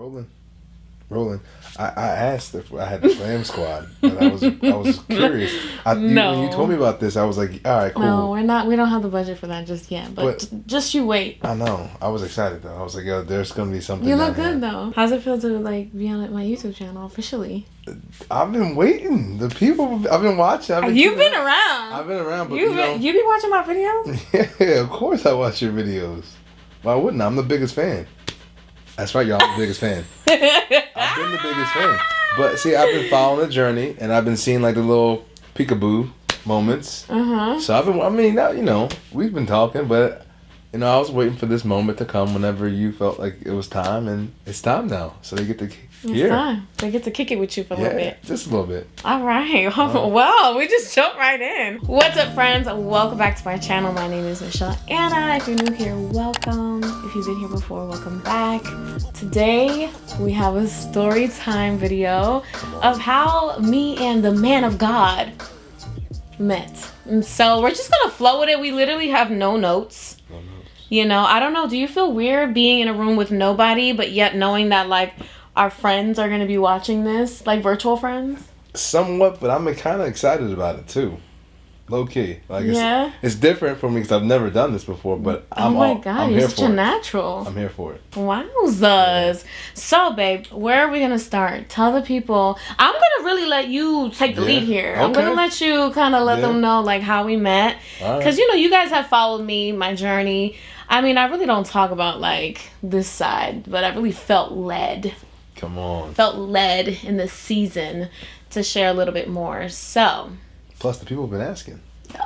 Rolling. Rolling. I asked if I had the Flam Squad, and I was curious. No. When you told me about this, I was like, all right, cool. No, we're not. We don't have the budget for that just yet. But just you wait. I know. I was excited though. I was like, yo, there's gonna be something. You look good though. How's it feel to like be on my YouTube channel officially? I've been waiting. The people I've been watching. You've been around. I've been around, but you be watching my videos? Yeah, of course I watch your videos. Why wouldn't I? I'm the biggest fan. That's right, y'all. I'm the biggest fan. I've been the biggest fan. But see, I've been following the journey, and I've been seeing like the little peekaboo moments. So I've been, we've been talking, but, I was waiting for this moment to come whenever you felt like it was time, and it's time now. So they get to hear. It's time. They get to kick it with you for a little bit. Just a little bit. All right. Well, we just jumped right in. What's up, friends? Welcome back to my channel. My name is MichelleAna. If you're new here, welcome. If you've been here before, welcome back. Today, we have a story time video of how me and the man of God met. And so we're just gonna flow with it. We literally have no notes. I don't know. Do you feel weird being in a room with nobody, but yet knowing that like our friends are going to be watching this, like virtual friends? Somewhat, but I'm kind of excited about it too. Low key. Like it's different for me because I've never done this before, but I'm you're such a natural. I'm here for it. Wowzers. Yeah. So, babe, where are we going to start? Tell the people. I'm going to really let you take the lead here. Okay. I'm going to let you kind of let them know like how we met. Because, you guys have followed me, my journey. I mean, I really don't talk about like this side, but I really felt led. Come on. Felt led in this season to share a little bit more. So. Plus, the people have been asking.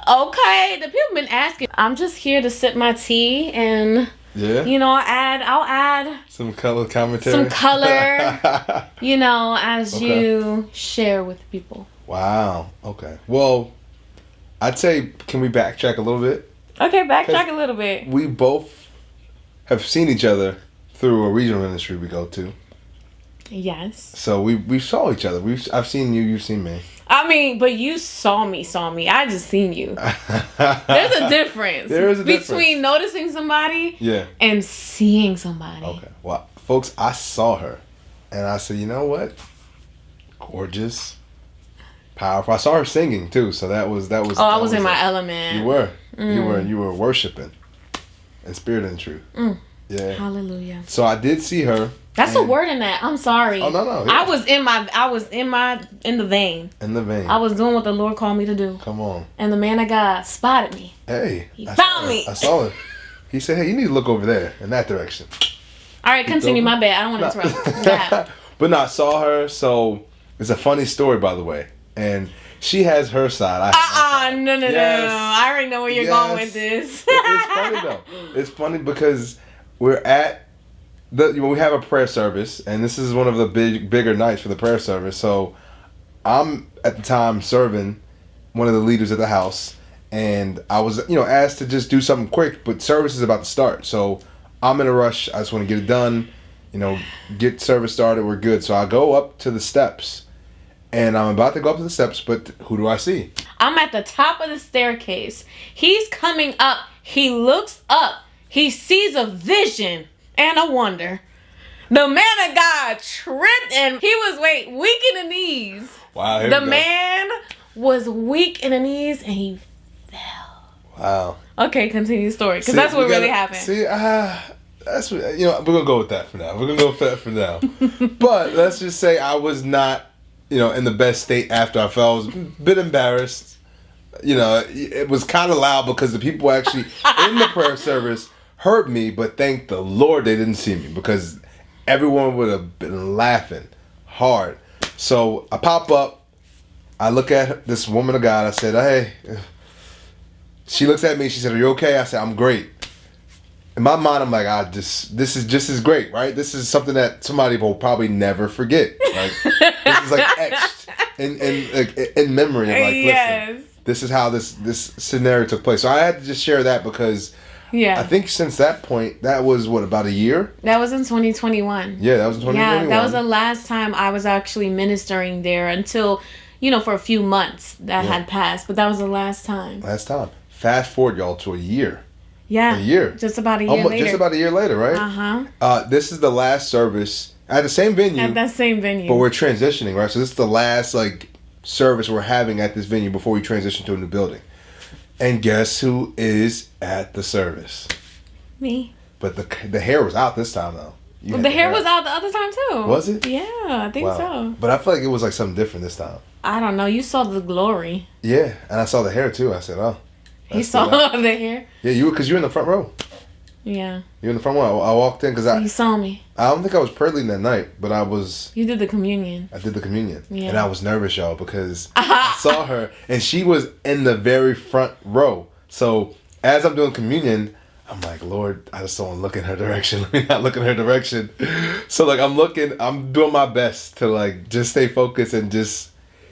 Okay, the people have been asking. I'm just here to sip my tea and, I'll add some color commentary. Some color, as you share with people. Wow. Okay. Well, I'd say, can we backtrack a little bit? Okay, backtrack a little bit. We both have seen each other through a regional ministry we go to. Yes. So we saw each other. I've seen you. You've seen me. I mean, but you saw me. I just seen you. There's a difference. There is a difference between noticing somebody and seeing somebody. Okay. Well, folks, I saw her, and I said, you know what? Gorgeous, powerful. I saw her singing too, so that was. Oh, I was in my element. You were. You were worshiping, in spirit and truth. Yeah. Hallelujah. So I did see her. That's a word in that. I'm sorry. Oh no. Yeah. I was in the vein. In the vein. I was doing what the Lord called me to do. Come on. And the man of God spotted me. Hey. He found me. I saw it. He said, "Hey, you need to look over there in that direction." All right, continue. My bad. I don't want to interrupt. Yeah. But no, I saw her. So it's a funny story, by the way. And she has her side. No. I already know where you're going with this. It's funny though. It's funny because we're at we have a prayer service, and this is one of the bigger nights for the prayer service. So I'm at the time serving one of the leaders at the house, and I was asked to just do something quick, but service is about to start. So I'm in a rush. I just want to get it done, get service started. We're good. So I go up to the steps, and I'm about to go up to the steps, but who do I see? I'm at the top of the staircase. He's coming up. He looks up. He sees a vision and a wonder. The man of God tripped and he was weak in the knees. Wow. The man was weak in the knees and he fell. Wow. Okay, continue the story because that's what really happened. See, that's what, we're gonna go with that for now. But let's just say I was not, in the best state after I fell. I was a bit embarrassed. It was kind of loud because the people actually in the prayer service heard me, but thank the Lord they didn't see me because everyone would have been laughing hard. So I pop up, I look at this woman of God, I said, hey. She looks at me, she said, are you okay? I said, I'm great. In my mind, I'm like, this is just as great, right? This is something that somebody will probably never forget. Like, this is like etched in memory of like, listen, this is how this scenario took place. So I had to just share that because I think since that point, that was about a year? That was in 2021. Yeah, that was in 2021. Yeah, that was the last time I was actually ministering there until, for a few months that had passed. But that was the last time. Fast forward, y'all, to a year. Yeah. A year. Just about a year later. Just about a year later, right? Uh-huh. This is the last service At the same venue. At that same venue. But we're transitioning, right? So this is the last like service we're having at this venue before we transition to a new building. And guess who is at the service? Me. But the hair was out this time though. Well, the hair was out the other time too. Was it? Yeah, I think so. But I feel like it was like something different this time. I don't know. You saw the glory. Yeah, and I saw the hair too. I said, oh. He saw the hair. Yeah, you were, because you were in the front row. Yeah. You were in the front row. I walked in because You saw me. I don't think I was prelude that night, but I was. You did the communion. I did the communion. Yeah. And I was nervous, y'all, because I saw her and she was in the very front row. So as I'm doing communion, I'm like, Lord, I just don't want to look in her direction. Let me not look in her direction. So like I'm doing my best to like just stay focused and just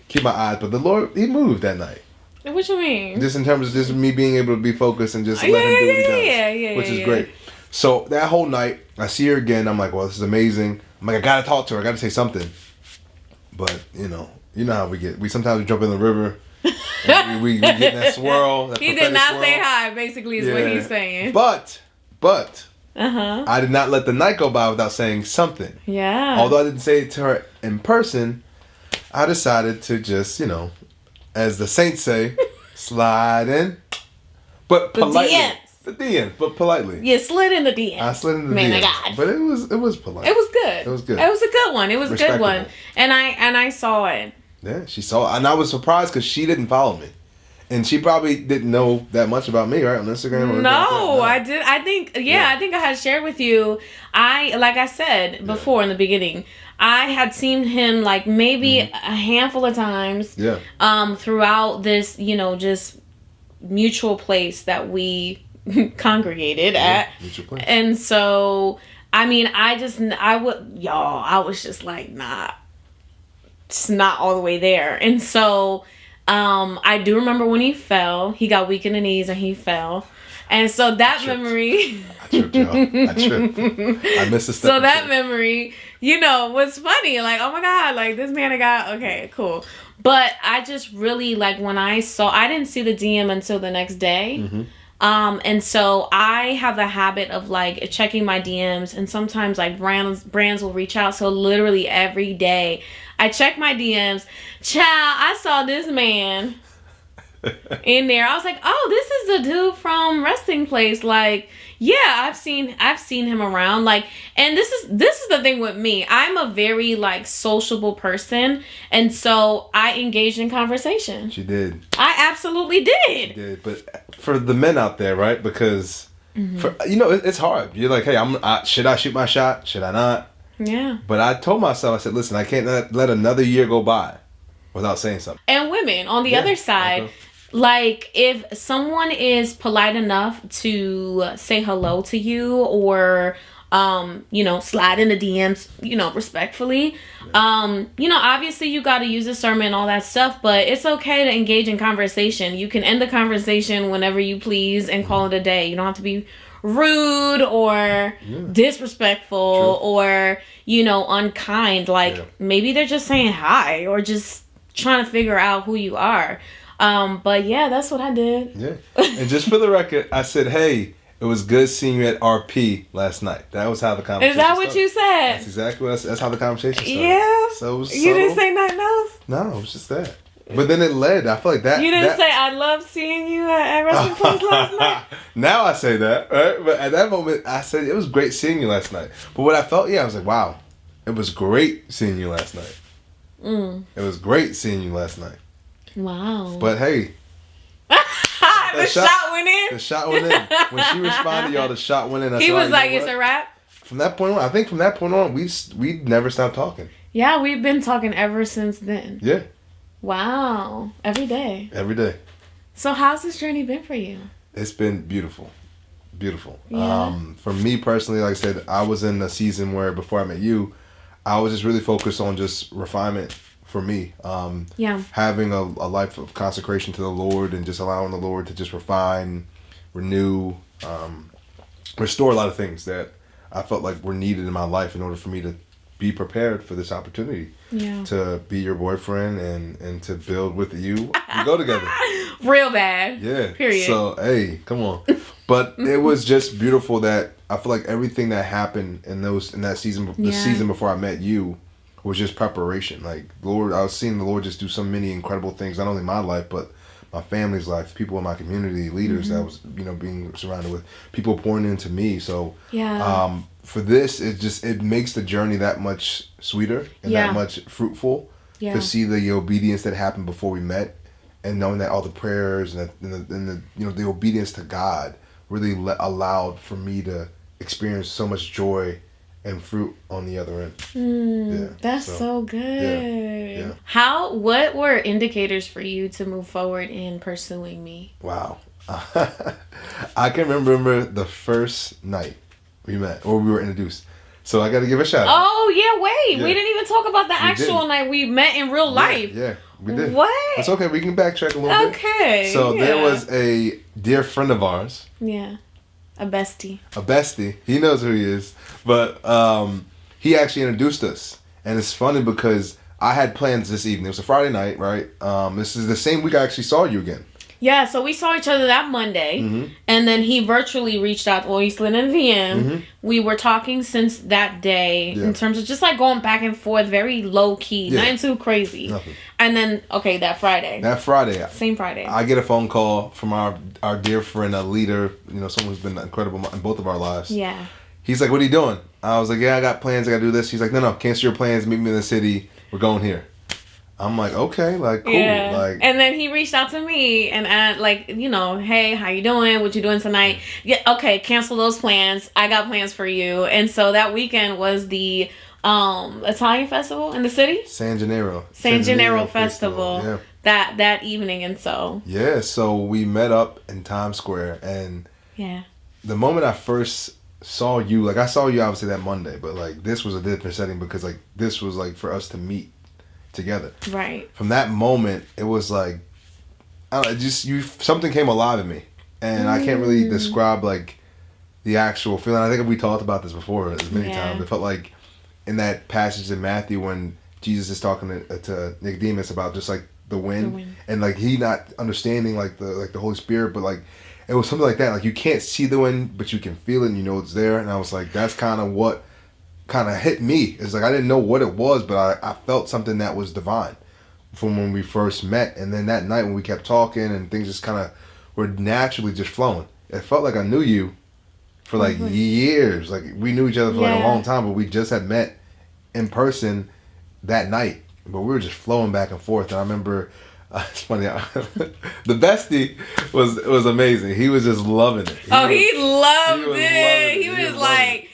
keep my eyes. But the Lord, he moved that night. What you mean? Just in terms of just me being able to be focused and just let him do what he does. Which is great. So that whole night, I see her again. I'm like, well, this is amazing. I'm like, I gotta talk to her. I gotta say something. But you know how we get. We sometimes jump in the river. And we get in that swirl. That he did not swirl. say hi. Basically, is what he's saying. But I did not let the night go by without saying something. Yeah. Although I didn't say it to her in person, I decided to just, as the saints say, slide in, but politely. The DMs, but politely. Yeah, slid in the DMs. I slid in the DMs. Man, God. But it was polite. It was good. It was good. It was a good one. It was a good one. And I saw it. Yeah, she saw it. And I was surprised because she didn't follow me. And she probably didn't know that much about me, right? On Instagram? Or no, I did. I think I had shared with you. Like I said before in the beginning, I had seen him like maybe a handful of times. Yeah. Throughout this, just mutual place that we congregated at. Mutual place. And so, I mean, I was just like, nah, it's not all the way there. And so, I do remember when he fell. He got weak in the knees and he fell. And so that memory... I tripped, y'all. I tripped. I missed a step. So that memory, was funny. Like, oh my God, like this man got... Okay, cool. But I just really, like, when I didn't see the DM until the next day. Mm-hmm. And so I have the habit of like checking my DMs, and sometimes like brands will reach out. So literally every day I check my DMs. Child, I saw this man in there. I was like, oh, this is the dude from Resting Place. Like, yeah, I've seen him around. Like, and this is the thing with me. I'm a very like sociable person, and so I engaged in conversation. She did. I absolutely did. She did, but for the men out there, right? Because it's hard. You're like, hey, should I shoot my shot? Should I not? Yeah. But I told myself, I said, listen, I can't let another year go by without saying something. And women on the other side. Okay. Like, if someone is polite enough to say hello to you or, slide in the DMs, respectfully, obviously you got to use discernment and all that stuff, but it's okay to engage in conversation. You can end the conversation whenever you please and call it a day. You don't have to be rude or disrespectful or, unkind. Like, maybe they're just saying hi or just trying to figure out who you are. But yeah, that's what I did. Yeah. And just for the record, I said, hey, it was good seeing you at RP last night. That was how the conversation started. Is that what you said? That's exactly that's how the conversation started. Yeah. So it was You didn't say nothing else? No, it was just that. But then it led. I feel like that. You didn't say, I love seeing you at Resting Place last night? Now I say that, right? But at that moment, I said, it was great seeing you last night. But what I felt, I was like, wow, it was great seeing you last night. It was great seeing you last night. Wow. But hey. The shot went in? The shot went in. When she responded, y'all, the shot went in. He was like, it's a wrap? From that point on, we never stopped talking. Yeah, we've been talking ever since then. Yeah. Wow. Every day. Every day. So how's this journey been for you? It's been beautiful. Beautiful. Yeah. For me personally, like I said, I was in a season where before I met you, I was just really focused on just refinement. For me, having a life of consecration to the Lord and just allowing the Lord to just refine, renew, restore a lot of things that I felt like were needed in my life in order for me to be prepared for this opportunity to be your boyfriend and to build with you. We go together. Real bad. Yeah. Period. So, hey, come on. But it was just beautiful that I feel like everything that happened in that season, the season before I met you, was just preparation. Like Lord, I was seeing the Lord just do so many incredible things, not only in my life but my family's life, people in my community, leaders that I was being surrounded with, people pouring into me. So for this, it makes the journey that much sweeter and that much fruitful to see the obedience that happened before we met, and knowing that all the prayers and the obedience to God really allowed for me to experience so much joy and fruit on the other end. That's so good. What were indicators for you to move forward in pursuing me? Wow. I can remember the first night we met, or we were introduced. So I got to give a shout out. Oh, wait. We didn't even talk about the actual night we met in real life. Yeah, we did. What? It's okay. We can backtrack a little bit. Okay. So there was a dear friend of ours. Yeah. A bestie. He knows who he is. But he actually introduced us. And it's funny because I had plans this evening. It was a Friday night, right? This is the same week I actually saw you again. Yeah, so we saw each other that Monday, and then he virtually reached out. Well, he slid in a DM. We were talking since that day in terms of just like going back and forth, very low key, nothing too crazy. Nothing. And then, that Friday. Same Friday. I get a phone call from our dear friend, a leader, someone who's been incredible in both of our lives. Yeah. He's like, what are you doing? I was like, yeah, I got plans. I got to do this. He's like, no, cancel your plans. Meet me in the city. We're going here. I'm like, okay, like, cool. Yeah. Like, and then he reached out to me and hey, how you doing? What you doing tonight? Yeah, okay, cancel those plans. I got plans for you. And so that weekend was the Italian festival in the city? San Gennaro Festival. Yeah. That evening, and so. Yeah, so we met up in Times Square, and the moment I first saw you, like I saw you obviously that Monday, but like this was a different setting because like this was like for us to meet together. Right. From that moment, it was like, I don't know, something came alive in me, and I can't really describe like the actual feeling. I think we talked about this before as many times. It felt like in that passage in Matthew when Jesus is talking to Nicodemus about just like the wind, and like he not understanding like the Holy Spirit, but like it was something like that. Like you can't see the wind, but you can feel it, and you know it's there. And I was like, that's kind of what kind of hit me. It's like I didn't know what it was, but I felt something that was divine from when we first met. And then that night when we kept talking and things just kind of were naturally just flowing. It felt like I knew you for like years. Like we knew each other for like a long time, but we just had met in person that night. But we were just flowing back and forth. And I remember, it's funny, the bestie was amazing. He was just loving it. He loved it. He was like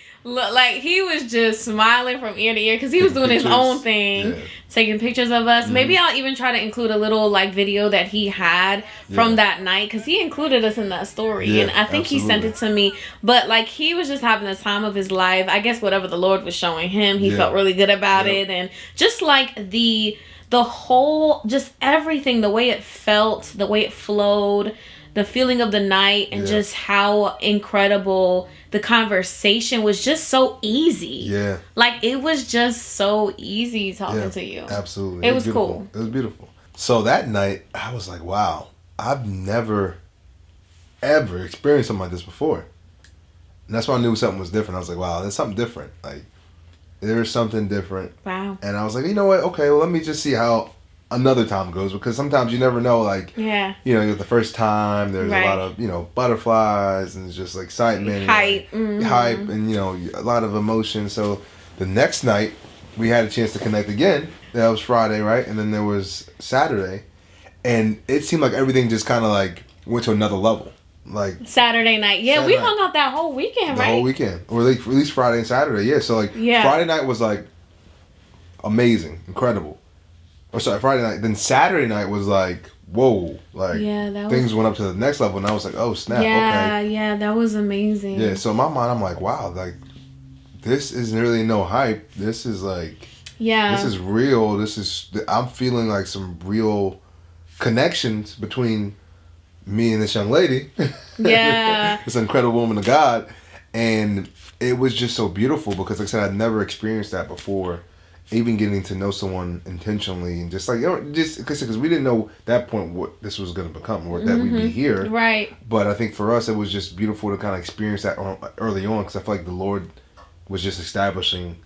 he was just smiling from ear to ear because he was doing his own thing, taking pictures of us. Maybe I'll even try to include a little like video that he had from that night because he included us in that story, and I think he sent it to me. But like he was just having the time of his life. I guess whatever the Lord was showing him, he felt really good about it, and just like the whole, just everything, the way it felt, the way it flowed, the feeling of the night, and just how incredible the conversation was. Just so easy. Yeah. Like it was just so easy talking to you. Absolutely. It was cool. It was beautiful. So that night I was like, wow, I've never ever experienced something like this before. And that's why I knew something was different. I was like, wow, there's something different. Like there's something different. Wow. And I was like, you know what? Okay, well, let me just see how another time goes, because sometimes you never know, like, the first time there's a lot of, butterflies and just like excitement, hype, and, a lot of emotion. So the next night we had a chance to connect again. That was Friday, right? And then there was Saturday, and it seemed like everything just kind of like went to another level. Like Saturday night. Yeah, we hung out that whole weekend, right? The whole weekend. Or like, at least Friday and Saturday, yeah. So like Friday night was like amazing, incredible. Or sorry, Friday night. Then Saturday night was like, whoa. Like things went up to the next level, and I was like, oh snap, okay. Yeah, that was amazing. Yeah, so in my mind I'm like, wow, like this is really no hype. This is like this is real. I'm feeling like some real connections between me and this young lady. Yeah. This incredible woman of God. And it was just so beautiful because, like I said, I'd never experienced that before even getting to know someone intentionally and just like, just because we didn't know at that point what this was going to become or that we'd be here. Right. But I think for us, it was just beautiful to kind of experience that early on, because I feel like the Lord was just establishing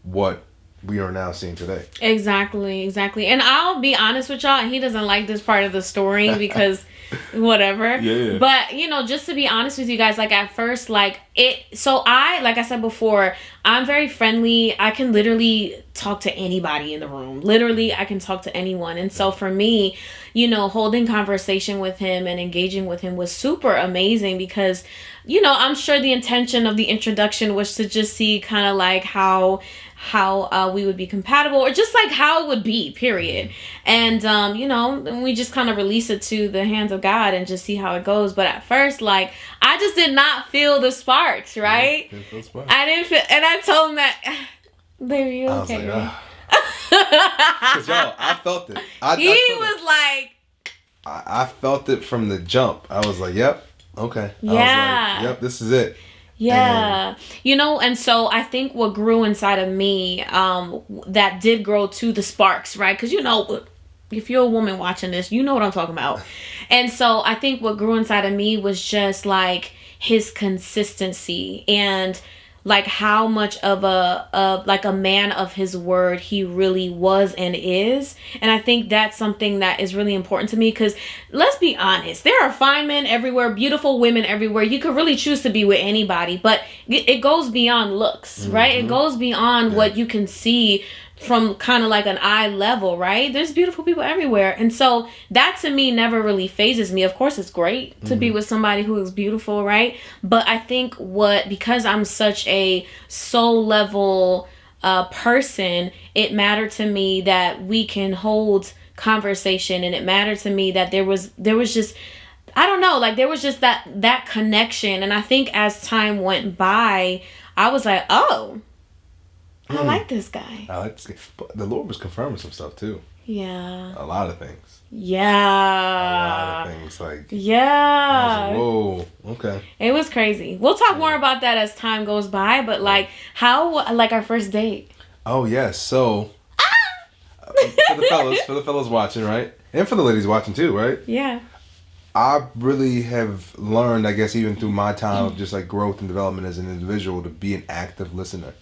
what we are now seeing today. Exactly. And I'll be honest with y'all, he doesn't like this part of the story because whatever. Yeah. But, just to be honest with you guys, like at first, like I said before, I'm very friendly. I can literally talk to anybody in the room. Literally, I can talk to anyone. And so for me, holding conversation with him and engaging with him was super amazing because, I'm sure the intention of the introduction was to just see kind of like how we would be compatible, or just like how it would be, period. And we just kind of release it to the hands of God and just see how it goes. But at first, like, I just did not feel the sparks, right? Didn't feel sparks. I didn't feel, and I told him that, baby, you okay? I was like, because y'all, I felt it. I felt it from the jump. I was like, yep, okay. Yeah. I was like, yep, this is it. Yeah. And so I think what grew inside of me, that did grow to the sparks, right? Because, if you're a woman watching this, you know what I'm talking about. And so I think what grew inside of me was just like his consistency and like how much of a man of his word he really was and is. And I think that's something that is really important to me, because let's be honest, there are fine men everywhere, beautiful women everywhere. You could really choose to be with anybody, but it goes beyond looks, right? It goes beyond what you can see from kind of like an eye level, right? There's beautiful people everywhere. And so that to me never really phases me. Of course, it's great to be with somebody who is beautiful, right? But I think because I'm such a soul level person, it mattered to me that we can hold conversation, and it mattered to me that there was just, I don't know, like there was just that connection. And I think as time went by, I was like, oh, I like this guy. But the Lord was confirming some stuff too. Yeah. A lot of things. Yeah. A lot of things. Like, yeah. Whoa. Okay. It was crazy. We'll talk more about that as time goes by, but like like our first date. Oh yes. So for the fellas watching, right? And for the ladies watching too, right? Yeah. I really have learned, I guess, even through my time of just like growth and development as an individual, to be an active listener.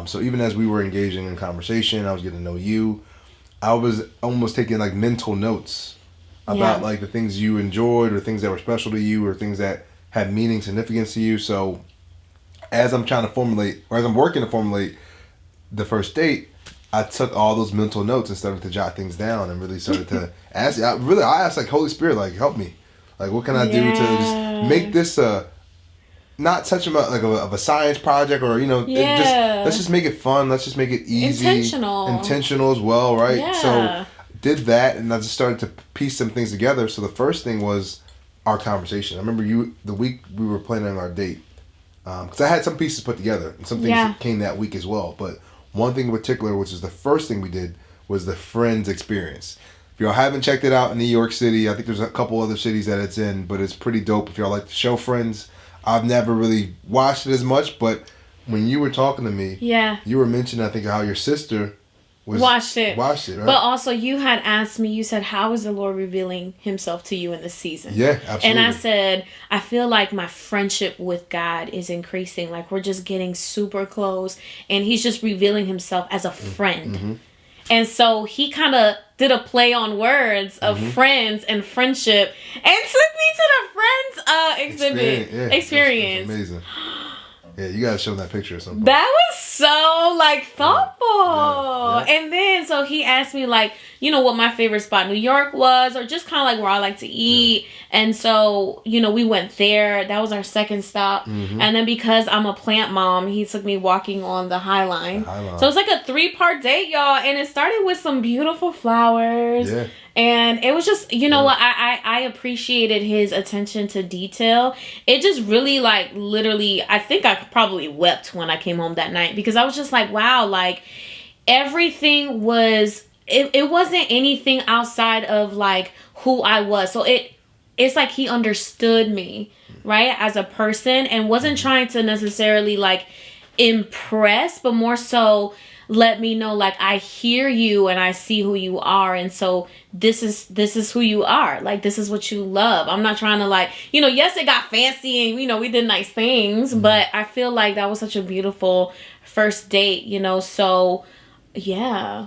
So even as we were engaging in conversation, I was getting to know you. I was almost taking like mental notes about like the things you enjoyed, or things that were special to you, or things that had meaning, significance to you. So as I'm trying to formulate, or as I'm working to formulate the first date, I took all those mental notes and started to jot things down, and really started to ask. I asked like, Holy Spirit, like, help me. Like, what can I do to just make this not such of a science project, or let's just make it fun. Let's just make it easy, intentional as well, right? Yeah. So did that, and I just started to piece some things together. So the first thing was our conversation. I remember the week we were planning our date, because I had some pieces put together, and some things that came that week as well. But one thing in particular, which is the first thing we did, was the Friends experience. If y'all haven't checked it out in New York City, I think there's a couple other cities that it's in, but it's pretty dope. If y'all like the show Friends, I've never really watched it as much, but when you were talking to me, you were mentioning, I think, how your sister watched it, right? But also, you had asked me, you said, how is the Lord revealing himself to you in this season? Yeah, absolutely. And I said, I feel like my friendship with God is increasing. Like, we're just getting super close, and he's just revealing himself as a friend. Mm-hmm. And so he kind of did a play on words of friends and friendship, and took me to the Friends experience. That's amazing. Yeah, you gotta show them that picture or something. That was so like thoughtful. Yeah. And then so he asked me like, what my favorite spot in New York was, or just kind of like where I like to eat. Yeah. And so, we went there. That was our second stop. Mm-hmm. And then because I'm a plant mom, he took me walking on the High Line. So it's like a 3-part date, y'all. And it started with some beautiful flowers. Yeah. And it was just, what, I appreciated his attention to detail. It just really, like, literally, I think I probably wept when I came home that night, because I was just like, wow, like, everything was, it wasn't anything outside of, like, who I was. So it's like he understood me, right, as a person, and wasn't trying to necessarily, like, impress, but more so, let me know, like, I hear you and I see who you are, and so this is who you are. Like, this is what you love. I'm not trying to, like, you know, yes, it got fancy and, you know, we did nice things, but I feel like that was such a beautiful first date, you know, so yeah.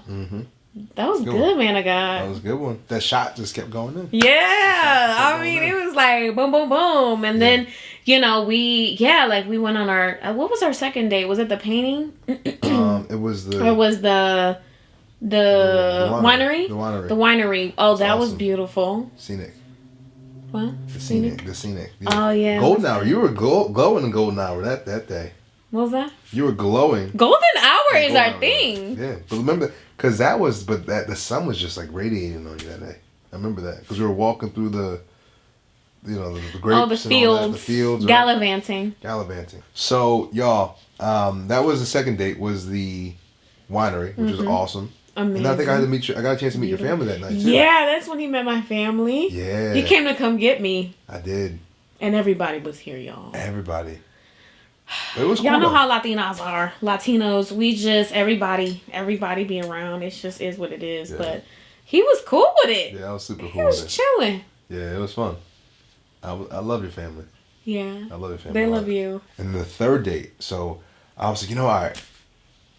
That was good, man of God. That was a good one. That shot just kept going in. Yeah. I mean, it was like boom, boom, boom. And then, you know, we went on our, what was our second date? Was it the painting? It was the... Or was the winery? The winery. The winery. Oh, that awesome. was beautiful. Scenic. What? The scenic. Yeah. Oh, yeah. Golden hour. You were glowing in golden hour that day. What was that? You were glowing. Golden hour is our thing. Yeah. But remember, because the sun was just like radiating on you that day. I remember that. Because we were walking through the grapes. Oh, the fields. And the fields. Gallivanting. So, y'all, that was the second date, was the winery, which was awesome. Amazing. And I think I got a chance to meet your family that night, too. Yeah, that's when he met my family. Yeah. He came to come get me. I did. And everybody was here, y'all. Everybody. But it was cool. Y'all know how Latinos are. Latinos, we just, everybody be around. It just is what it is. Yeah. But he was cool with it. Yeah, I was super cool with it. He was chilling. Yeah, it was fun. I love your family. Yeah. I love your family. They love you. And the third date, so I was like, you know, all right,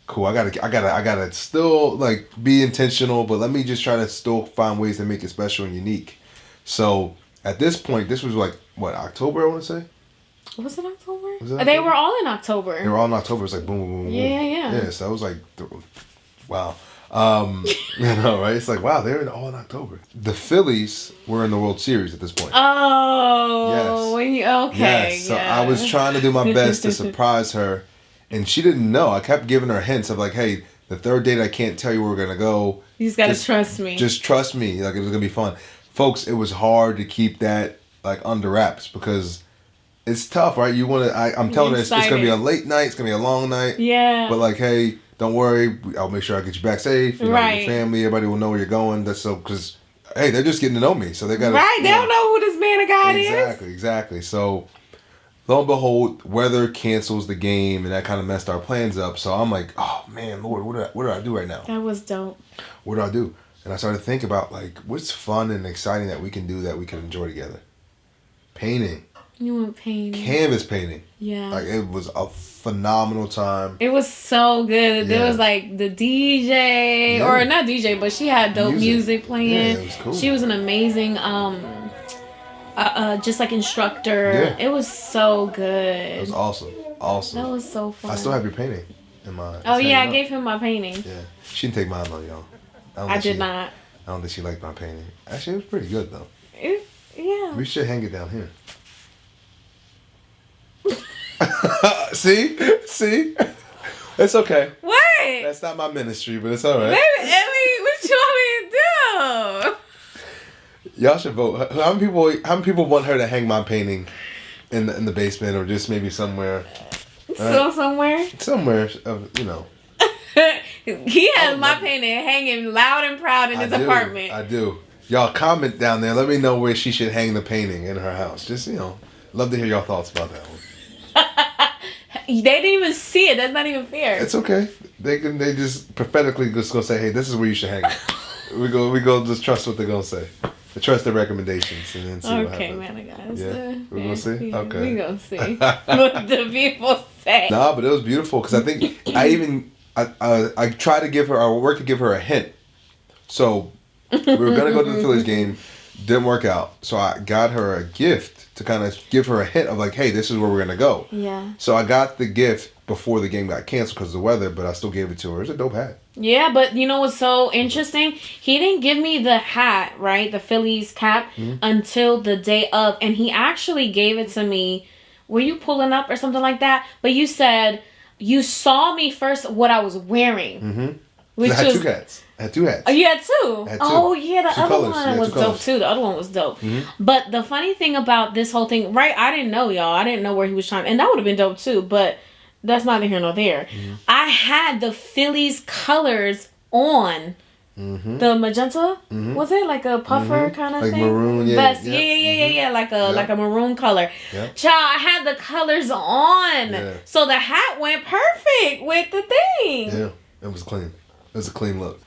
cool. I gotta still like be intentional, but let me just try to still find ways to make it special and unique. So at this point, this was like what, October, I want to say. Was it October? October? They were all in October. They were all in October. It's like boom, boom, boom. Yeah. Yeah, so I was like, wow. You know, right? It's like, wow, they're all in October. The Phillies were in the World Series at this point. Oh, yes. Okay. Yes. So I was trying to do my best to surprise her, and she didn't know. I kept giving her hints of like, hey, the third date, I can't tell you where we're gonna go. You just gotta trust me. Just trust me. Like, it was gonna be fun, folks. It was hard to keep that like under wraps because it's tough, right? You want to. I'm telling her it's gonna be a late night. It's gonna be a long night. Yeah. But like, hey, don't worry. I'll make sure I get you back safe. You know, right. Your family, everybody will know where you're going. That's so because hey, they're just getting to know me, so they got right. They don't know who this man of God is. Exactly. So lo and behold, weather cancels the game, and that kind of messed our plans up. So I'm like, oh man, Lord, what do I do right now? That was dope. What do I do? And I started to think about like what's fun and exciting that we can do that we can enjoy together. Painting. You went painting. Canvas painting. Yeah. Like, it was a phenomenal time. It was so good. Yeah. There was like the DJ, or not DJ, but she had dope music playing. Yeah, it was cool. She was an amazing, just like instructor. Yeah. It was so good. It was awesome. That was so fun. I still have your painting in mine. Oh yeah, I gave him my painting. Yeah. She didn't take mine though, y'all. I did not. I don't think she liked my painting. Actually, it was pretty good though. Yeah. We should hang it down here. See? It's okay. What? That's not my ministry, but it's all right. Baby, Ellie, what you want me to do? Y'all should vote. How many people want her to hang my painting in the basement, or just maybe somewhere? So somewhere? Somewhere, you know. He has my painting hanging loud and proud in his apartment. I do. Y'all comment down there. Let me know where she should hang the painting in her house. Just, you know, love to hear y'all thoughts about that one. They didn't even see it. That's not even fair. It's okay. They just prophetically just go say, hey, this is where you should hang it. we go just trust what they're gonna say. Trust their recommendations and then see what happens. Okay, man, guys. Yeah, we're gonna see. Okay, we gonna see what the people say. Nah, but it was beautiful because I think I tried to give her. I worked to give her a hint. So we were gonna go to the Phillies game, didn't work out. So I got her a gift to kind of give her a hint of like, hey, this is where we're gonna go. Yeah. So I got the gift before the game got canceled because of the weather, but I still gave it to her. It's a dope hat. Yeah, but you know what's so interesting? He didn't give me the hat, right? The Phillies cap until the day of, and he actually gave it to me. Were you pulling up or something like that? But you said you saw me first what I was wearing. Mm-hmm. Which I had two hats. I had two hats. Oh, you had two? Oh, yeah, the other one was dope, too. The other one was dope. Mm-hmm. But the funny thing about this whole thing, right, I didn't know, y'all. I didn't know where he was trying. And that would have been dope, too. But that's neither here nor there. Mm-hmm. I had the Phillies colors on. Mm-hmm. The magenta? Mm-hmm. Was it like a puffer kind of like thing? Maroon, yeah. Vest. Yeah. Like a maroon color. Yep. Child, I had the colors on. Yeah. So the hat went perfect with the thing. Yeah. It was clean. It was a clean look.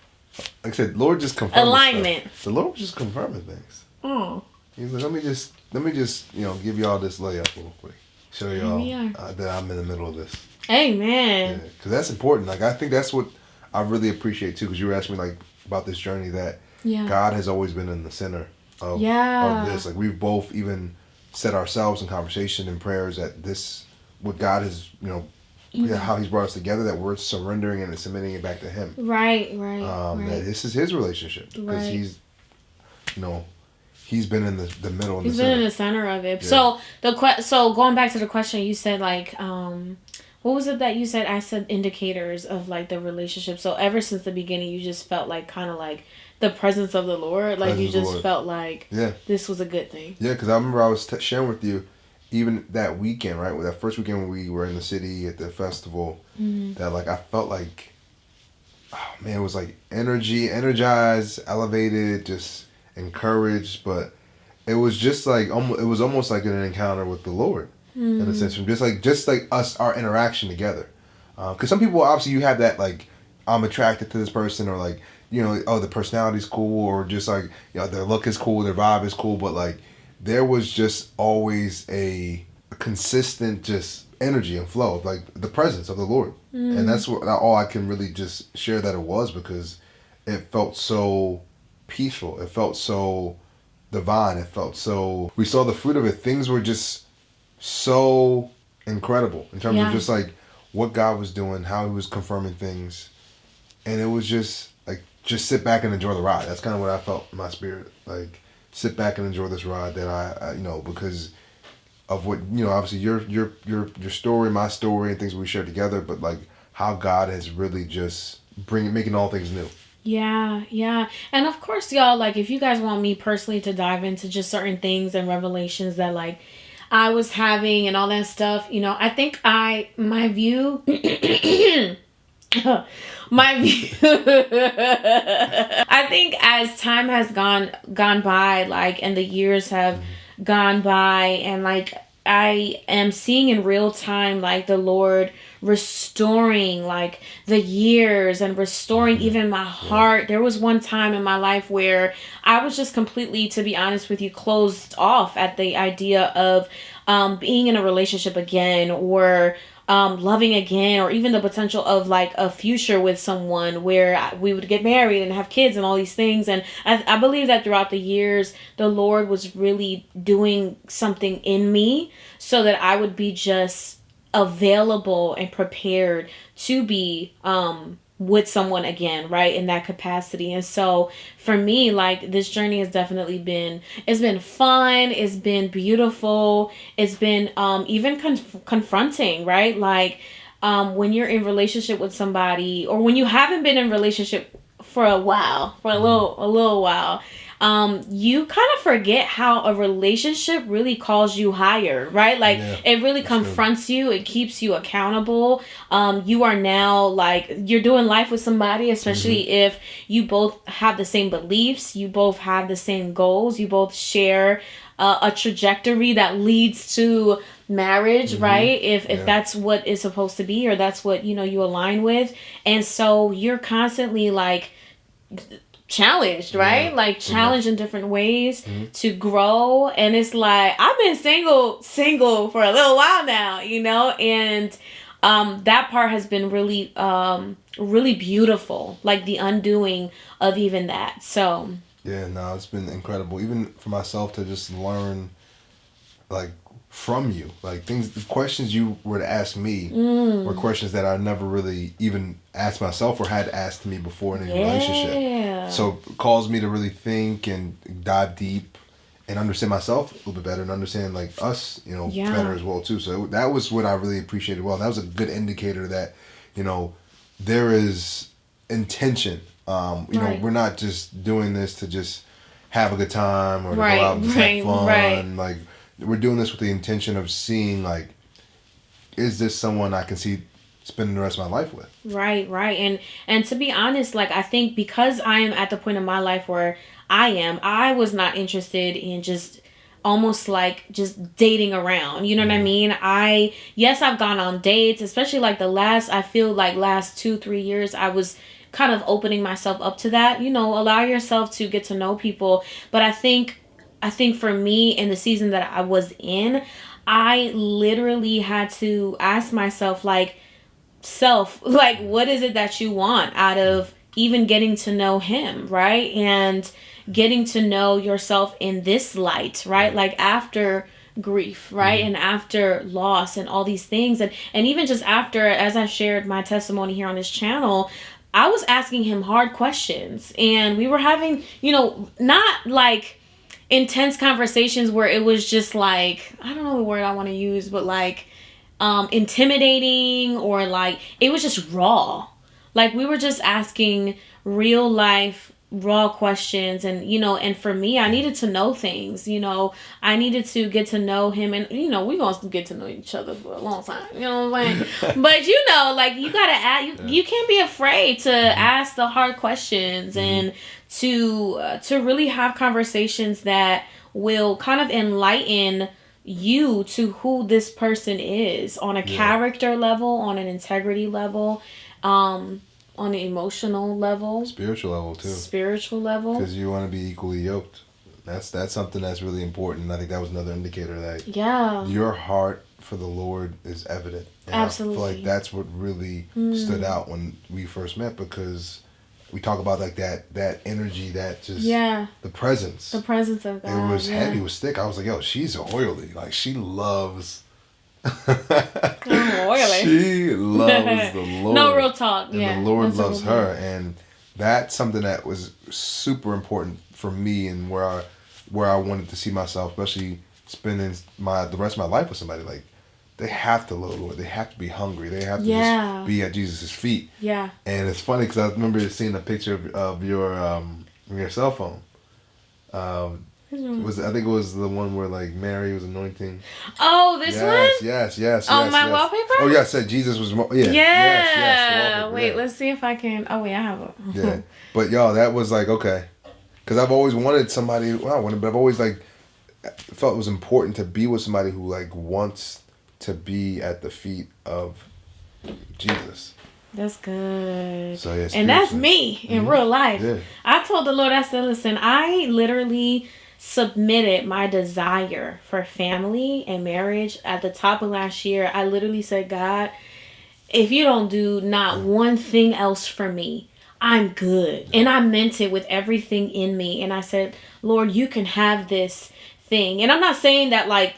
Like I said, Lord just confirmed alignment. Stuff. The Lord was just confirming things. He's like, let me just give y'all this layup real quick. Show y'all that I'm in the middle of this. Amen. Yeah, because that's important. Like, I think that's what I really appreciate too. Because you were asking me like about this journey that God has always been in the center of this. Like, we've both even set ourselves in conversation and prayers that this, what God has, how He's brought us together, that we're surrendering and submitting it back to Him. Right. That this is His relationship because He's, He's been in the middle. He's been in the center of it. Yeah. So going back to the question, you said like, what was it that you said? I said indicators of like the relationship. So ever since the beginning, you just felt like kind of like the presence of the Lord. Like you just felt like this was a good thing. Yeah, because I remember I was sharing with you, even that weekend, right? That first weekend when we were in the city at the festival, that like I felt like, oh man, it was like energized, elevated, just encouraged, but it was just like it was almost like an encounter with the Lord in a sense, from just like us, our interaction together. Because some people, obviously, you have that like, I'm attracted to this person, or like, the personality's cool, or just like, their look is cool, their vibe is cool, but like there was just always a consistent just energy and flow of like the presence of the Lord. And that's what all I can really just share that it was, because it felt so peaceful. It felt so divine. It felt so, we saw the fruit of it. Things were just so incredible in terms of just like what God was doing, how He was confirming things. And it was just like, just sit back and enjoy the ride. That's kind of what I felt in my spirit. Like, sit back and enjoy this ride that I because of what, obviously your story, my story, and things we share together, but like how God has really just making all things new. Yeah. And of course, y'all, like, if you guys want me personally to dive into just certain things and revelations that, like, I was having and all that stuff, I think my view, I think as time has gone by, like, and the years have gone by, and, like, I am seeing in real time, like, the Lord restoring like the years and restoring even my heart. There was one time in my life where I was just completely, to be honest with you, closed off at the idea of being in a relationship again, or loving again, or even the potential of like a future with someone where we would get married and have kids and all these things. And I believe that throughout the years, the Lord was really doing something in me so that I would be just available and prepared to be with someone again, right, in that capacity. And so for me, like, this journey has definitely been, it's been fun, it's been beautiful, it's been even confronting, right? Like when you're in relationship with somebody, or when you haven't been in relationship for a while, for a little while, you kind of forget how a relationship really calls you higher, right? Like, it really confronts you. It keeps you accountable. You are now, like, you're doing life with somebody, especially if you both have the same beliefs, you both have the same goals, you both share a trajectory that leads to marriage, right? If that's what is supposed to be, or that's what, you align with. And so you're constantly, like, challenged, right? Like, challenged in different ways to grow. And it's like, I've been single for a little while now, and that part has been really really beautiful, like the undoing of even that. So it's been incredible, even for myself, to just learn like from you, like the questions you were to ask me were questions that I never really even asked myself or had asked me before in a relationship. So it caused me to really think and dive deep and understand myself a little bit better, and understand like us, better as well too. So that was what I really appreciated. Well, that was a good indicator that, there is intention. We're not just doing this to just have a good time, or to go out and just have fun. Like, we're doing this with the intention of seeing, like, is this someone I can see spending the rest of my life with? Right. And to be honest, like, I think because I am at the point in my life where I was not interested in just almost like just dating around. You know what I mean? I've gone on dates, especially like I feel like last 2-3 years, I was kind of opening myself up to that. You know, allow yourself to get to know people. But I think for me, in the season that I was in, I literally had to ask myself, like, what is it that you want out of even getting to know him, right? And getting to know yourself in this light, right? Like after grief, right? And after loss and all these things. And even just after, as I shared my testimony here on this channel, I was asking him hard questions, and we were having, you know, not like intense conversations where it was just like, I don't know the word I want to use, but like intimidating, or like it was just raw. Like we were just asking real life raw questions. And you know, and for me, I needed to know things. You know, I needed to get to know him, and you know, we're gonna get to know each other for a long time, you know what I'm saying? But you know, like you gotta ask, you can't be afraid to ask the hard questions, and to really have conversations that will kind of enlighten you to who this person is on a character level, on an integrity level, on an emotional level, spiritual level too. Because you want to be equally yoked. That's something that's really important. I think that was another indicator that your heart for the Lord is evident. And absolutely. I feel like that's what really stood out when we first met, because we talk about like that energy, that just the presence of God. It was heavy, it was thick. I was like, yo, she's oily. Like she loves. Oily. She loves the Lord. No, real talk. And the Lord loves her, and that's something that was super important for me, and where I wanted to see myself, especially spending the rest of my life with somebody. Like they have to love the Lord. They have to be hungry. They have to just be at Jesus' feet. Yeah. And it's funny because I remember seeing a picture of your cell phone. I think it was the one where like Mary was anointing. Oh, this one? Yes. My wallpaper? Oh yeah, I said Jesus was. Yes. Wait, let's see if I can. Oh wait, I have it. Yeah, but y'all, that was like okay, because I've always wanted somebody. Well, but I've always like felt it was important to be with somebody who like wants to be at the feet of Jesus. That's good. So yeah, and that's me in real life. Yeah. I told the Lord, I said, listen, I literally submitted my desire for family and marriage at the top of last year. I literally said, God, if you don't do not one thing else for me, I'm good. And I meant it with everything in me. And I said, Lord, you can have this thing. And I'm not saying that like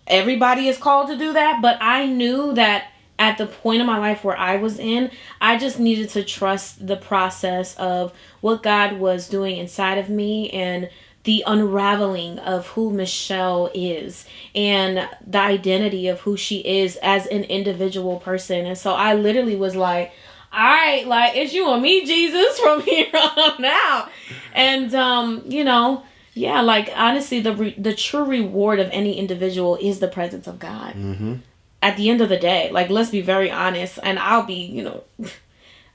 everybody is called to do that, but I knew that at the point of my life where I was in, I just needed to trust the process of what God was doing inside of me, and the unraveling of who Michelle is, and the identity of who she is as an individual person. And so I literally was like, all right, like it's you and me, Jesus, from here on out. And you know, yeah, like honestly, the true reward of any individual is the presence of God. At the end of the day, like let's be very honest, and I'll be, you know,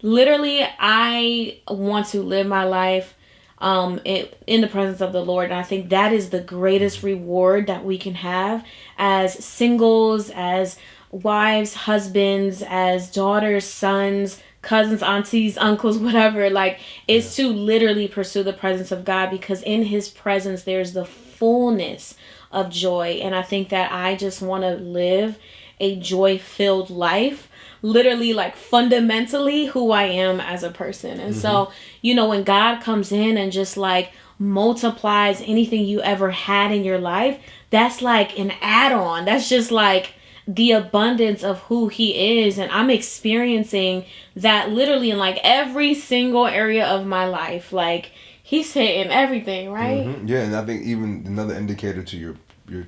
literally I want to live my life in the presence of the Lord. And I think that is the greatest reward that we can have as singles, as wives, husbands, as daughters, sons, cousins, aunties, uncles, whatever. Like it's to literally pursue the presence of God, because in his presence there's the fullness of joy. And I think that I just want to live a joy-filled life, literally like fundamentally who I am as a person. And so, you know, when God comes in and just like multiplies anything you ever had in your life, that's like an add-on. That's just like the abundance of who he is. And I'm experiencing that literally in like every single area of my life. Like he's hitting everything, right? Yeah, and I think even another indicator to your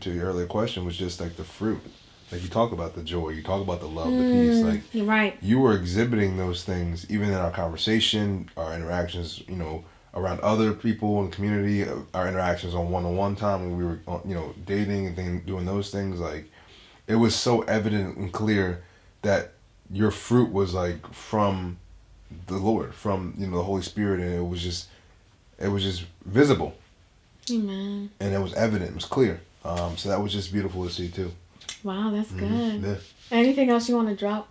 earlier question was just like the fruit. Like you talk about the joy, you talk about the love, the peace. Like you're right. You were exhibiting those things even in our conversation, our interactions, you know, around other people in the community, our interactions on one-on-one time when we were, you know, dating and doing those things. Like it was so evident and clear that your fruit was like from the Lord, from, you know, the Holy Spirit, and it was just visible. Amen. And it was evident, it was clear. So that was just beautiful to see too. Wow, that's good. Yeah. Anything else you want to drop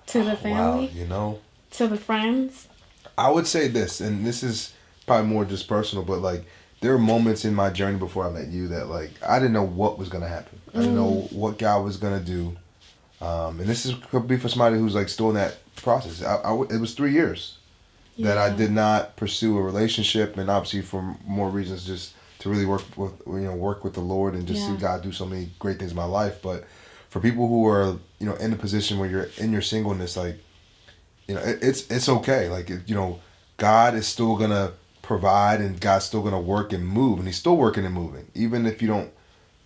to the family? Wow, to the friends? I would say this, and this is probably more just personal, but like there were moments in my journey before I met you that like I didn't know what was gonna happen. I didn't know what God was gonna do. And this could be for somebody who's like still in that process. It was 3 years that I did not pursue a relationship, and obviously for more reasons, just to really work with the Lord and just see God do so many great things in my life. But for people who are in a position where you're in your singleness, like it's okay. Like God is still gonna provide, and God's still gonna work and move, and He's still working and moving, even if you don't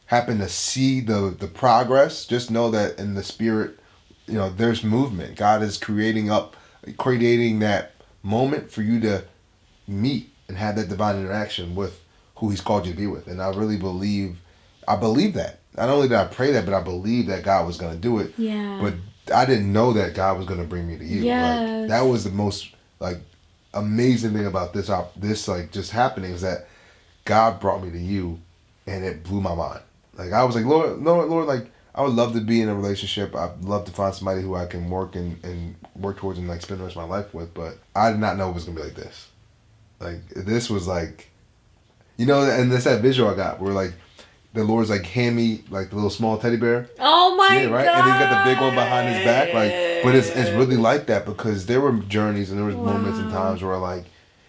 happen to see the progress. Just know that in the spirit, there's movement. God is creating that moment for you to meet and have that divine interaction with who He's called you to be with. And I really believe that. Not only did I pray that, but I believe that God was going to do it. Yeah. But I didn't know that God was going to bring me to you. Yes. Like, that was the most like amazing thing about this like just happening, is that God brought me to you, and it blew my mind. Like I was like, Lord, like I would love to be in a relationship. I'd love to find somebody who I can work and work towards and like spend the rest of my life with. But I did not know it was gonna be like this. Like this was like, and that's that visual I got where like the Lord's like hand me like the little small teddy bear. Oh my God. Right. And he's got the big one behind his back. Like, but it's really like that, because there were journeys and there was moments and times where like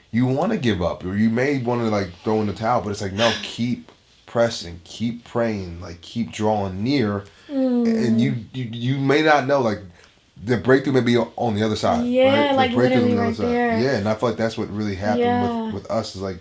you want to give up, or you may want to like throw in the towel, but it's like no, keep pressing, keep praying, like keep drawing near, and you may not know, like the breakthrough may be on the other side. Yeah, right? like literally right there. Yeah, and I feel like that's what really happened with us, is like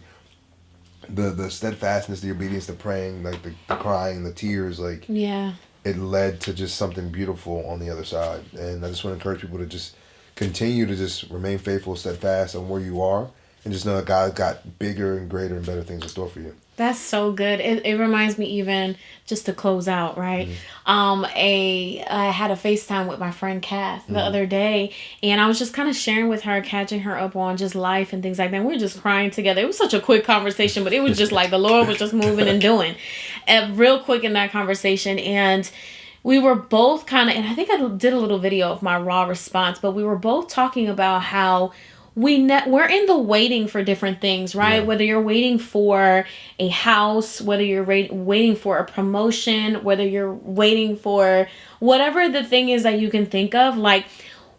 the steadfastness, the obedience, the praying, like the crying, the tears, like it led to just something beautiful on the other side. And I just want to encourage people to just continue to just remain faithful, steadfast on where you are, and just know that God got bigger and greater and better things in store for you. That's so good. It reminds me, even just to close out, right? I had a FaceTime with my friend Kath the other day, and I was just kind of sharing with her, catching her up on just life and things like that. We were just crying together. It was such a quick conversation, but it was just like the Lord was just moving and doing. And real quick in that conversation, and we were both kind of, and I think I did a little video of my raw response, but we were both talking about how we're in the waiting for different things, right? Whether you're waiting for a house, whether you're waiting for a promotion, whether you're waiting for whatever the thing is that you can think of, like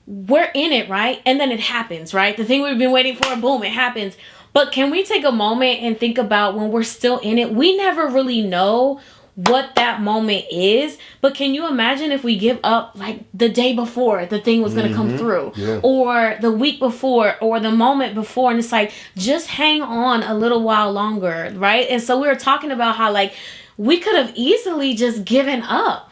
we're in it, right? And then it happens, right? The thing we've been waiting for, boom, it happens. But can we take a moment and think about when we're still in it? We never really know what that moment is, but can you imagine if we give up like the day before the thing was going to come through, or the week before, or the moment before, and it's like, just hang on a little while longer, right? And so we were talking about how like we could have easily just given up,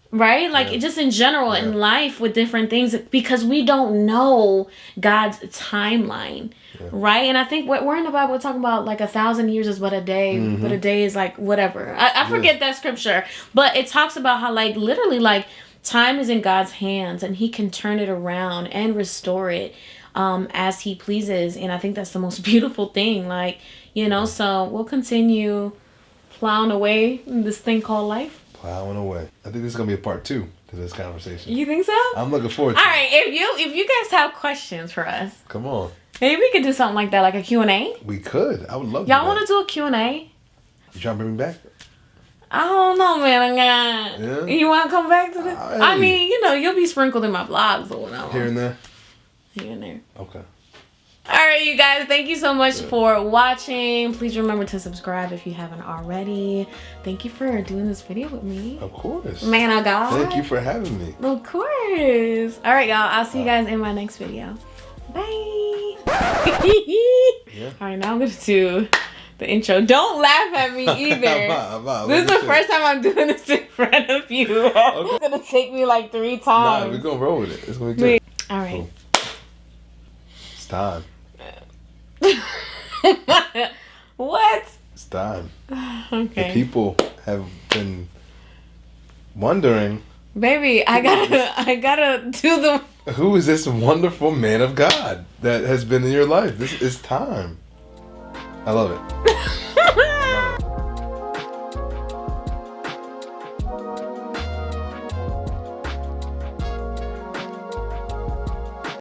right? Like just in general in life with different things, because we don't know God's timeline. Right? And I think we're in the Bible, we're talking about like 1,000 years is but a day, but a day is like whatever. I forget that scripture, but it talks about how like literally like time is in God's hands, and He can turn it around and restore it as He pleases. And I think that's the most beautiful thing, like, so we'll continue plowing away in this thing called life. Plowing away. I think this is going to be a part 2 to this conversation. You think so? I'm looking forward to it. All right, if you guys have questions for us, come on. Maybe we could do something like that, like a Q&A. We could. I would love Y'all want to do a Q&A? You trying to bring me back? I don't know, man. Yeah? You want to come back to this? Hey. I mean, you'll be sprinkled in my vlogs or whatever. Here and there? Here and there. Okay. All right, you guys. Thank you so much for watching. Please remember to subscribe if you haven't already. Thank you for doing this video with me. Of course. Man of God. Thank you for having me. Of course. All right, y'all. I'll see you guys in my next video. Bye. All right, now I'm going to do the intro. Don't laugh at me either. This is the first time I'm doing this in front of you. It's going to take me like 3 times. Nah, we're going to roll with it. It's going to be good. All right. Cool. It's time. What? It's time. Okay. The people have been wondering. Baby, I gotta do the... Who is this wonderful man of God that has been in your life? This is time. I love it.